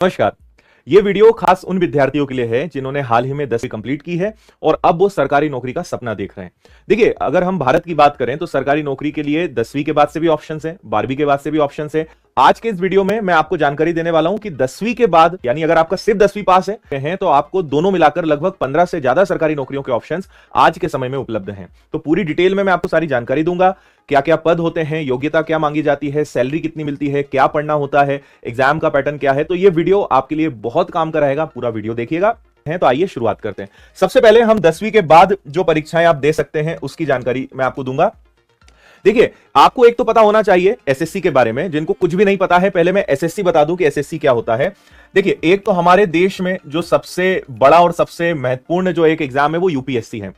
नमस्कार। ये वीडियो खास उन विद्यार्थियों के लिए है जिन्होंने हाल ही में 10वीं कंप्लीट की है और अब वो सरकारी नौकरी का सपना देख रहे हैं। देखिए, अगर हम भारत की बात करें तो सरकारी नौकरी के लिए 10वीं के बाद से भी ऑप्शंस हैं, 12वीं के बाद से भी ऑप्शंस हैं। आज के इस वीडियो में मैं आपको जानकारी देने वाला हूं कि 10वीं के बाद, यानी अगर आपका सिर्फ 10वीं पास है तो आपको दोनों मिलाकर लगभग 15 से ज्यादा सरकारी नौकरियों के ऑप्शंस आज के समय में उपलब्ध हैं। तो पूरी डिटेल में मैं आपको सारी जानकारी दूंगा। क्या क्या पद होते हैं, योग्यता क्या मांगी जाती है, सैलरी कितनी मिलती है, क्या पढ़ना होता है, एग्जाम का पैटर्न क्या है। तो ये वीडियो आपके लिए बहुत काम का रहेगा, पूरा वीडियो देखिएगा। तो आइए शुरुआत करते हैं। सबसे पहले हम 10वीं के बाद जो परीक्षाएं आप दे सकते हैं उसकी जानकारी मैं आपको दूंगा। देखिए, आपको एक तो पता होना चाहिए एसएससी के बारे में। जिनको कुछ भी नहीं पता है, पहले मैं एसएससी बता दूं कि एसएससी क्या होता है। देखिए, एक तो हमारे देश में जो सबसे बड़ा और सबसे महत्वपूर्ण जो एक एग्जाम है वो यूपीएससी है,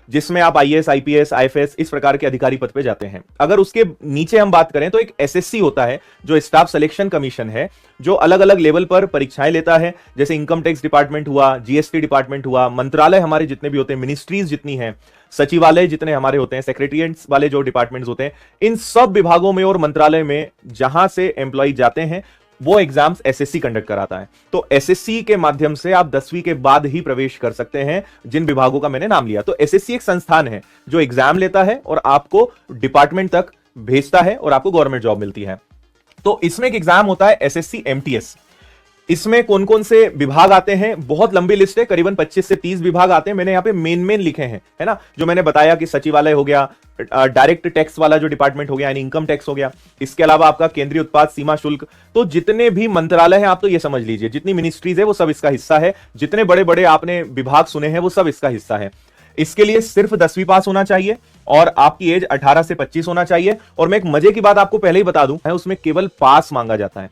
जिसमें आप आईएएस, आईपीएस, आईएफएस इस प्रकार के अधिकारी पद पे जाते हैं। अगर उसके नीचे हम बात करें तो एक एसएससी होता है जो स्टाफ सिलेक्शन कमीशन है, जो अलग अलग लेवल पर परीक्षाएं लेता है। जैसे इनकम टैक्स डिपार्टमेंट हुआ, जीएसटी डिपार्टमेंट हुआ, मंत्रालय हमारे जितने भी होते हैं, मिनिस्ट्रीज जितनी हैं, सचिवालय जितने हमारे होते हैं, सेक्रेटरिएट्स वाले जो डिपार्टमेंट्स होते हैं, इन सब विभागों में और मंत्रालय में जहां से एम्प्लॉय जाते हैं वो एग्जाम्स एसएससी कंडक्ट कराता है। तो एसएससी के माध्यम से आप 10वीं के बाद ही प्रवेश कर सकते हैं जिन विभागों का मैंने नाम लिया। तो एसएससी एक संस्थान है जो एग्जाम लेता है और आपको डिपार्टमेंट तक भेजता है और आपको गवर्नमेंट जॉब मिलती है। तो इसमें एक एग्जाम होता है एसएससी एमटीएस। इसमें कौन कौन से विभाग आते हैं, बहुत लंबी लिस्ट है, करीबन 25 से 30 विभाग आते हैं। मैंने यहाँ पे मेन लिखे हैं, है ना। जो मैंने बताया कि सचिवालय हो गया, डायरेक्ट टैक्स वाला जो डिपार्टमेंट हो गया यानी इनकम टैक्स हो गया, इसके अलावा आपका केंद्रीय उत्पाद सीमा शुल्क। तो जितने भी मंत्रालय हैं आप तो ये समझ लीजिए, जितनी मिनिस्ट्रीज है वो सब इसका हिस्सा है। जितने बड़े बड़े आपने विभाग सुने हैं वो सब इसका हिस्सा है। इसके लिए सिर्फ 10वीं पास होना चाहिए और आपकी एज 18 से 25 होना चाहिए। और मैं एक मजे की बात आपको पहले ही बता दूं, उसमें केवल पास मांगा जाता है,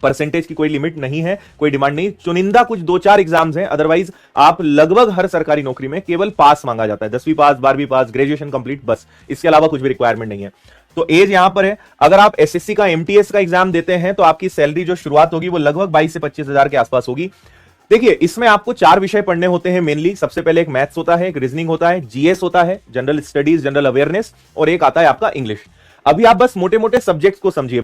परसेंटेज की कोई लिमिट नहीं है, कोई डिमांड नहीं। चुनिंदा कुछ 2-4 एग्जाम्स हैं, अदरवाइज आप लगभग हर सरकारी नौकरी में केवल पास मांगा जाता है। 10वीं पास, 12वीं पास, ग्रेजुएशन कंप्लीट, बस। इसके अलावा कुछ भी रिक्वायरमेंट नहीं है। तो एज यहां पर है। अगर आप एसएससी का एमटीएस का एग्जाम देते हैं तो आपकी सैलरी जो शुरुआत होगी वो लगभग 22 से 25 हजार के आसपास होगी। देखिए, इसमें आपको 4 विषय पढ़ने होते हैं मेनली। सबसे पहले एक मैथ्स होता है, एक रीजनिंग होता है, जीएस होता है, जनरल स्टडीज, जनरल अवेयरनेस, और एक आता है आपका इंग्लिश। अभी आप बस मोटे मोटे सब्जेक्ट्स को समझिए।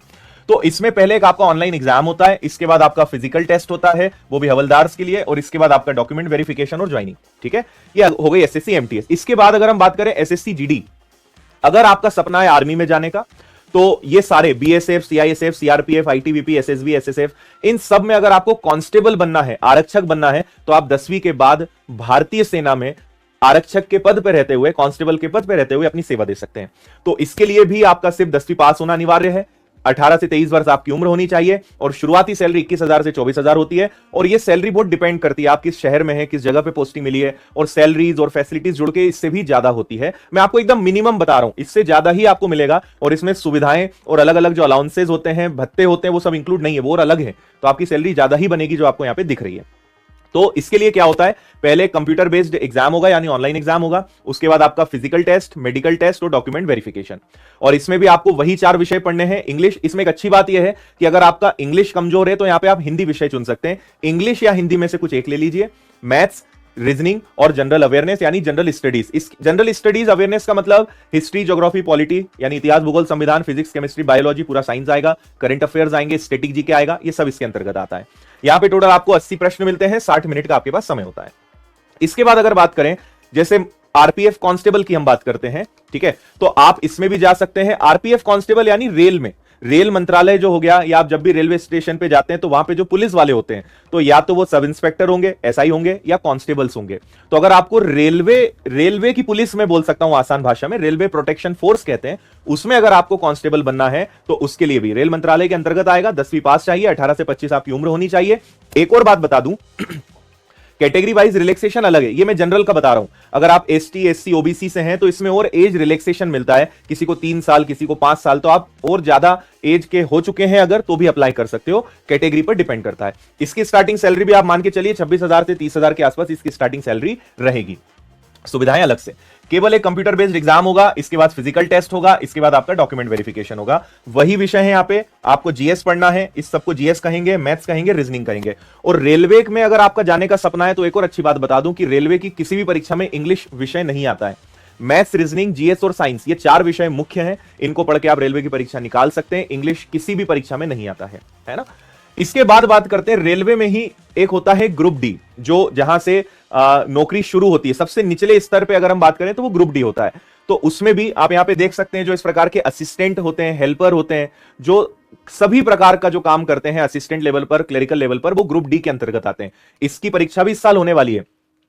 तो इसमें पहले एक आपका ऑनलाइन एग्जाम होता है, इसके बाद आपका फिजिकल टेस्ट होता है, वो भी हवलदार्स के लिए, और इसके बाद आपका डॉक्यूमेंट वेरिफिकेशन और ज्वाइनिंग। ठीक है, ये हो गई एसएससी एमटीएस। इसके बाद अगर हम बात करें एसएससी जीडी, अगर आपका सपना है आर्मी में जाने का तो ये सारे BSF, CISF, CRPF, ITBP, SSB, SSF, इन सब में अगर आपको कांस्टेबल बनना है, आरक्षक बनना है, तो आप 10वीं के बाद भारतीय सेना में आरक्षक के पद पर रहते हुए, कांस्टेबल के पद पर रहते हुए अपनी सेवा दे सकते हैं। तो इसके लिए भी आपका सिर्फ 10वीं पास होना अनिवार्य है। 18 से 23 वर्ष आपकी उम्र होनी चाहिए और शुरुआती सैलरी 21,000 से 24,000 होती है। और ये सैलरी बहुत डिपेंड करती है आप किस शहर में है, किस जगह पे पोस्टिंग मिली है, और सैलरीज और फैसिलिटीज जुड़ के इससे भी ज्यादा होती है। मैं आपको एकदम मिनिमम बता रहा हूं, इससे ज्यादा ही आपको मिलेगा। और इसमें सुविधाएं और अलग अलग जो अलाउंसेज होते हैं, भत्ते होते हैं, वो सब इंक्लूड नहीं है, वो और अलग है। तो आपकी सैलरी ज्यादा ही बनेगी जो आपको यहां पे दिख रही है। तो इसके लिए क्या होता है, पहले कंप्यूटर बेस्ड एग्जाम होगा यानी ऑनलाइन एग्जाम होगा, उसके बाद आपका फिजिकल टेस्ट, मेडिकल टेस्ट और डॉक्यूमेंट वेरिफिकेशन। और इसमें भी आपको वही 4 विषय पढ़ने हैं। इंग्लिश, इसमें एक अच्छी बात यह है कि अगर आपका इंग्लिश कमजोर है तो यहां पे आप हिंदी विषय चुन सकते हैं। इंग्लिश या हिंदी में से कुछ एक ले लीजिए। मैथ्स, रीजनिंग और जनरल अवेयरनेस यानी जनरल स्टडीज। इस जनरल स्टडीज अवेयरनेस का मतलब हिस्ट्री, ज्योग्राफी, पॉलिटी यानी इतिहास, भूगोल, संविधान, फिजिक्स, केमिस्ट्री, बायोलॉजी, पूरा साइंस आएगा, करंट अफेयर्स आएंगे, स्टैटिक जीके आएगा, ये सब इसके अंतर्गत आता है। यहां पे टोटल आपको 80 प्रश्न मिलते हैं, 60 मिनट का आपके पास समय होता है। इसके बाद अगर बात करें, जैसे आरपीएफ कांस्टेबल की हम बात करते हैं, ठीक है, तो आप इसमें भी जा सकते हैं। आरपीएफ कांस्टेबल यानी रेल में, रेल मंत्रालय जो हो गया, या आप जब भी रेलवे स्टेशन पे जाते हैं तो वहां पे जो पुलिस वाले होते हैं, तो या तो वो सब इंस्पेक्टर होंगे, एसआई होंगे, या कांस्टेबल्स होंगे। तो अगर आपको रेलवे की पुलिस में बोल सकता हूं आसान भाषा में, रेलवे प्रोटेक्शन फोर्स कहते हैं, उसमें अगर आपको कांस्टेबल बनना है तो उसके लिए भी रेल मंत्रालय के अंतर्गत आएगा। 10वीं पास चाहिए, 18 से 25 आपकी उम्र होनी चाहिए। एक और बात बता दूं, कैटेगरी वाइज रिलैक्सेशन अलग है, ये मैं जनरल का बता रहा हूं। अगर आप एसटी, एससी, ओबीसी से हैं तो इसमें और एज रिलैक्सेशन मिलता है, किसी को 3 साल, किसी को 5 साल। तो आप और ज्यादा एज के हो चुके हैं अगर, तो भी अप्लाई कर सकते हो, कैटेगरी पर डिपेंड करता है। इसकी स्टार्टिंग सैलरी भी आप मान के चलिए 26,000 से 30,000 के आसपास इसकी स्टार्टिंग सैलरी रहेगी। सुविधाएं अलग से, केवल एक कंप्यूटर बेस्ड एग्जाम होगा, इसके बाद फिजिकल टेस्ट होगा, इसके बाद आपका डॉक्यूमेंट वेरिफिकेशन होगा। वही विषय है यहाँ पे, आपको जीएस पढ़ना है, इस सबको जीएस कहेंगे, मैथ्स कहेंगे, रीजनिंग कहेंगे। और रेलवे में अगर आपका जाने का सपना है तो एक और अच्छी बात बता दूं कि रेलवे की किसी भी परीक्षा में इंग्लिश विषय नहीं आता है। मैथ्स, रीजनिंग, जीएस और साइंस, ये 4 विषय मुख्य हैं। इनको पढ़ के आप रेलवे की परीक्षा निकाल सकते हैं। इंग्लिश किसी भी परीक्षा में नहीं आता है ना। इसके बाद बात करते हैं रेलवे में ही एक होता है ग्रुप डी, जो जहां से नौकरी शुरू होती है। सबसे निचले स्तर पे अगर हम बात करें तो वो ग्रुप डी होता है। तो उसमें भी आप यहां पे देख सकते हैं जो इस प्रकार के असिस्टेंट होते हैं, हेल्पर होते हैं, जो सभी प्रकार का जो काम करते हैं असिस्टेंट लेवल पर, क्लेरिकल लेवल पर, वो ग्रुप डी के अंतर्गत आते हैं। इसकी परीक्षा भी इस साल होने वाली है।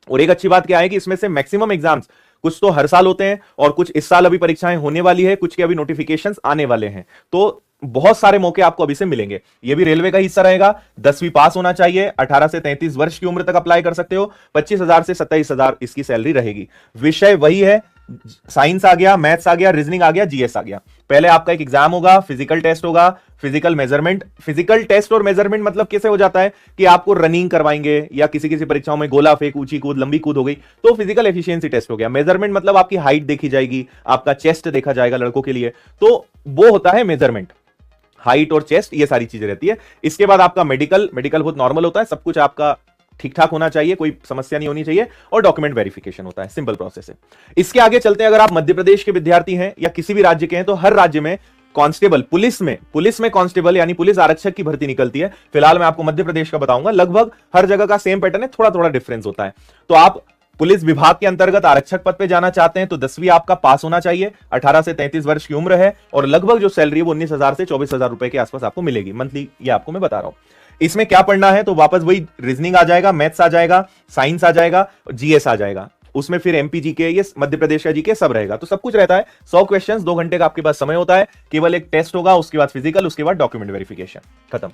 और एक अच्छी बात क्या है कि इसमें से मैक्सिमम एग्जाम्स कुछ तो हर साल होते हैं और कुछ इस साल अभी परीक्षाएं होने वाली है, कुछ के अभी नोटिफिकेशंस आने वाले हैं। तो बहुत सारे मौके आपको अभी से मिलेंगे। ये भी रेलवे का हिस्सा रहेगा। 10वीं पास होना चाहिए, 18 से 33 वर्ष की उम्र तक अप्लाई कर सकते हो। 25,000 से 27,000 इसकी सैलरी रहेगी। विषय वही है, साइंस आ गया, मैथ्स आ गया, रीजनिंग आ गया, जीएस आ गया। पहले आपका एक एग्जाम होगा, फिजिकल टेस्ट होगा, फिजिकल मेजरमेंट। फिजिकल टेस्ट और मेजरमेंट मतलब कैसे हो जाता है कि आपको रनिंग करवाएंगे या किसी किसी परीक्षाओं में गोला फेंक, ऊंची कूद, लंबी कूद हो गई, तो फिजिकल एफिशिएंसी टेस्ट हो गया। मेजरमेंट मतलब आपकी हाइट देखी जाएगी, आपका चेस्ट देखा जाएगा लड़कों के लिए, तो वो होता है मेजरमेंट। हाइट और चेस्ट, ये सारी चीजें रहती है। इसके बाद आपका मेडिकल बहुत नॉर्मल होता है, सब कुछ आपका ठीक ठाक होना चाहिए, कोई समस्या नहीं होनी चाहिए। और डॉक्यूमेंट वेरिफिकेशन होता है, सिंपल प्रोसेस है। इसके आगे चलते हैं, अगर आप मध्य प्रदेश के विद्यार्थी हैं या किसी भी राज्य के हैं, तो हर राज्य में कांस्टेबल, पुलिस में कांस्टेबल यानी पुलिस आरक्षक की भर्ती निकलती है। फिलहाल मैं आपको मध्य प्रदेश का बताऊंगा। लगभग हर जगह का सेम पैटर्न है, थोड़ा थोड़ा डिफरेंस होता है। तो आप पुलिस विभाग के अंतर्गत आरक्षक पद पे जाना चाहते हैं तो 10वीं आपका पास होना चाहिए, 18 से 33 वर्ष की उम्र है, और लगभग जो सैलरी है वो 19,000 से 24,000 रुपए के आसपास आपको मिलेगी मंथली। ये आपको मैं बता रहा हूं। इसमें क्या पढ़ना है, तो वापस वही रीजनिंग आ जाएगा, मैथ्स आ जाएगा, साइंस आ जाएगा, जीएस आ जाएगा। उसमें फिर एमपी जीके, ये मध्य प्रदेश का जीके सब रहेगा। तो सब कुछ रहता है। 100 क्वेश्चंस, 2 घंटे का आपके पास समय होता है। केवल एक टेस्ट होगा, उसके बाद फिजिकल, उसके बाद डॉक्यूमेंट वेरिफिकेशन, खत्म।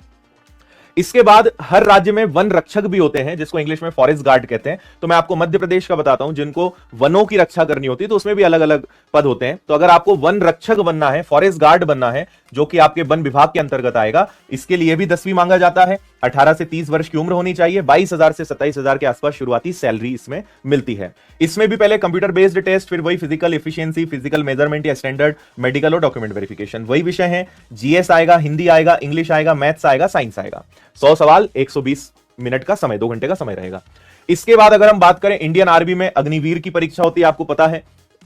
इसके बाद हर राज्य में वन रक्षक भी होते हैं, जिसको इंग्लिश में फॉरेस्ट गार्ड कहते हैं। तो मैं आपको मध्य प्रदेश का बताता हूं, जिनको वनों की रक्षा करनी होती है, तो उसमें भी अलग अलग पद होते हैं। तो अगर आपको वन रक्षक बनना है, फॉरेस्ट गार्ड बनना है, जो कि आपके वन विभाग के अंतर्गत आएगा, इसके लिए भी 10वीं मांगा जाता है। 18 से 30 वर्ष की उम्र होनी चाहिए। 22,000 से 27,000 के आसपास शुरुआती सैलरी इसमें मिलती है। इसमें भी पहले कंप्यूटर बेस्ड टेस्ट, फिर वही फिजिकल एफिशिएंसी, फिजिकल मेजरमेंट या स्टैंडर्ड, मेडिकल और डॉक्यूमेंट वेरिफिकेशन, वही विषय है। जीएस आएगा, हिंदी आएगा, इंग्लिश आएगा, मैथ्स आएगा, साइंस आएगा। 100 सवाल, 120 मिनट का समय, 2 घंटे का समय रहेगा। इसके बाद अगर हम बात करें, इंडियन आर्मी में अग्निवीर की परीक्षा होती है, आपको पता है।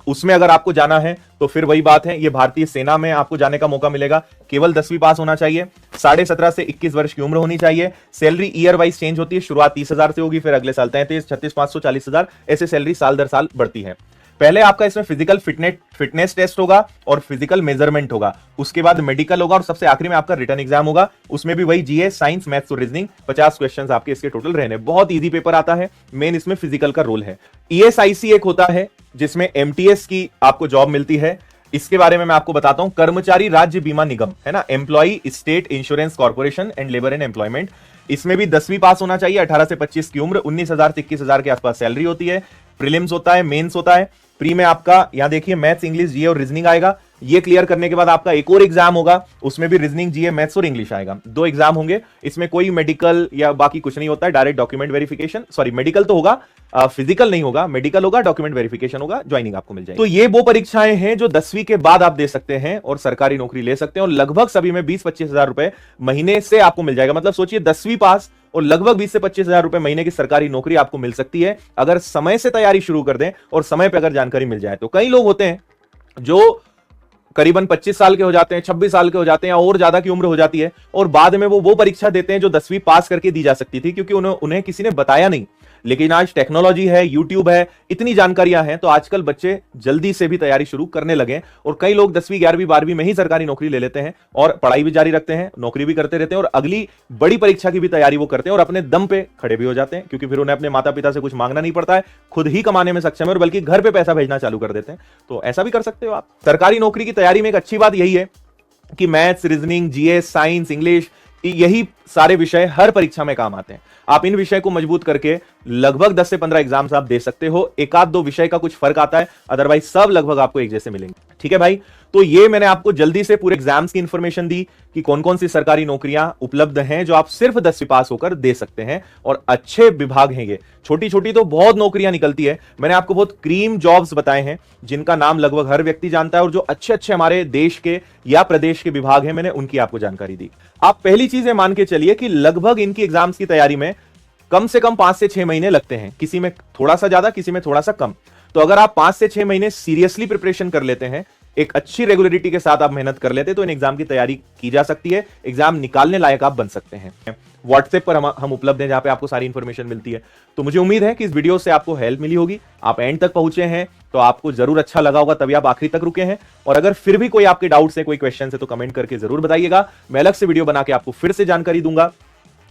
उसमें अगर आपको जाना है तो फिर वही बात है, ये भारतीय सेना में आपको जाने का मौका मिलेगा। केवल 10वीं पास होना चाहिए। 17.5 से 21 वर्ष की उम्र होनी चाहिए। सैलरी ईयर वाइज चेंज होती है, शुरुआत 30,000 से होगी, फिर अगले साल 33, 36,500, 40,000, ऐसे सैलरी साल दर साल बढ़ती है। पहले आपका इसमें फिजिकल फिटनेस टेस्ट होगा और फिजिकल मेजरमेंट होगा, उसके बाद मेडिकल होगा और सबसे आखिरी में आपका रिटर्न एग्जाम होगा। उसमें भी वही जीएस, साइंस, मैथ्स और रीजनिंग, 50 क्वेश्चंस आपके इसके टोटल रहने। बहुत इजी पेपर आता है। मेन इसमें फिजिकल का रोल है। ईएसआईसी एक होता है जिसमें एमटीएस की आपको जॉब मिलती है। इसके बारे में मैं आपको बताता हूं। कर्मचारी राज्य बीमा निगम है ना, employ state insurance corporation and labour and employment. इसमें भी 10वीं पास होना चाहिए। 18 से 25 की उम्र, 19,000 से 21,000 के आसपास सैलरी होती है। प्रीलिम्स होता है, मेंस होता है। प्री में आपका यहां देखिए मैथ्स, इंग्लिश, जीए और रीजनिंग आएगा। ये क्लियर करने के बाद आपका एक और एग्जाम होगा, उसमें भी रीजनिंग, जीए, मैथ्स और इंग्लिश आएगा। 2 एग्जाम होंगे। इसमें कोई मेडिकल या बाकी कुछ नहीं होता है, direct document verification. Sorry, medical तो होगा, फिजिकल नहीं होगा, मेडिकल होगा, डॉक्यूमेंट वेरिफिकेशन होगा, ज्वाइनिंग आपको मिल जाएगी। तो ये वो परीक्षाएं हैं जो 10वीं के बाद आप दे सकते हैं और सरकारी नौकरी ले सकते हैं। और लगभग सभी में 20-25 हजार रुपए महीने से आपको मिल जाएगा। मतलब सोचिए 10वीं पास और लगभग 20 से 25 हजार रुपए महीने की सरकारी नौकरी आपको मिल सकती है, अगर समय से तैयारी शुरू कर दें और समय पर अगर जानकारी मिल जाए तो। कई लोग होते हैं जो करीबन 25 साल के हो जाते हैं, 26 साल के हो जाते हैं या और ज्यादा की उम्र हो जाती है, और बाद में वो परीक्षा देते हैं जो 10वीं पास करके दी जा सकती थी, क्योंकि उन्हें किसी ने बताया नहीं। लेकिन आज टेक्नोलॉजी है, यूट्यूब है, इतनी जानकारियां हैं, तो आजकल बच्चे जल्दी से भी तैयारी शुरू करने लगे। और कई लोग 10वीं, 11वीं, 12वीं में ही सरकारी नौकरी ले लेते हैं और पढ़ाई भी जारी रखते हैं, नौकरी भी करते रहते हैं और अगली बड़ी परीक्षा की भी तैयारी वो करते हैं और अपने दम पे खड़े भी हो जाते हैं, क्योंकि फिर उन्हें अपने माता पिता से कुछ मांगना नहीं पड़ता है, खुद ही कमाने में सक्षम है और बल्कि घर पे पैसा भेजना चालू कर देते हैं। तो ऐसा भी कर सकते हो आप। सरकारी नौकरी की तैयारी में एक अच्छी बात यही है कि maths, reasoning, GS, science, English, यही सारे विषय हर परीक्षा में काम आते हैं। आप इन विषय को मजबूत करके लगभग 10 से 15 एग्जाम्स आप दे सकते हो। एक आध 2 विषय का कुछ फर्क आता है, अदरवाइज सब लगभग आपको एक जैसे मिलेंगे। ठीक है भाई, तो ये मैंने आपको जल्दी से पूरे एग्जाम्स की इंफॉर्मेशन दी कि कौन कौन सी सरकारी नौकरियां उपलब्ध हैं जो आप सिर्फ 10वीं पास होकर दे सकते हैं, और अच्छे विभाग हैं ये। छोटी छोटी तो बहुत नौकरियां निकलती है। मैंने आपको बहुत क्रीम जॉब्स बताए हैं जिनका नाम लगभग हर व्यक्ति जानता है, और जो अच्छे अच्छे हमारे देश के या प्रदेश के विभाग हैं, मैंने उनकी आपको जानकारी दी। आप पहली चीज मान के चलिए कि लगभग इनकी एग्जाम्स की तैयारी में कम से कम 5 से 6 महीने लगते हैं, किसी में थोड़ा सा ज्यादा, किसी में थोड़ा सा कम। तो अगर आप 5 से 6 महीने सीरियसली प्रिपरेशन कर लेते हैं, एक अच्छी रेगुलरिटी के साथ आप मेहनत कर लेते तो इन एग्जाम की तैयारी की जा सकती है, एग्जाम निकालने लायक आप बन सकते हैं। व्हाट्सएप पर हम उपलब्ध हैं, जहां पे आपको सारी इंफॉर्मेशन मिलती है। तो मुझे उम्मीद है कि इस वीडियो से आपको हेल्प मिली होगी। आप एंड तक पहुंचे हैं तो आपको जरूर अच्छा लगा होगा, तभी आप आखिरी तक रुके हैं। और अगर फिर भी कोई आपके डाउट्स है, कोई क्वेश्चन है, तो कमेंट करके जरूर बताइएगा। मैं अलग से वीडियो बना के आपको फिर से जानकारी दूंगा।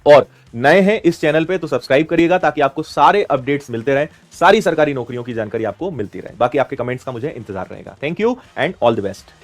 और नए हैं इस चैनल पे तो सब्सक्राइब करिएगा, ताकि आपको सारे अपडेट्स मिलते रहे, सारी सरकारी नौकरियों की जानकारी आपको मिलती रहे। बाकी आपके कमेंट्स का मुझे इंतजार रहेगा। Thank you and all the best.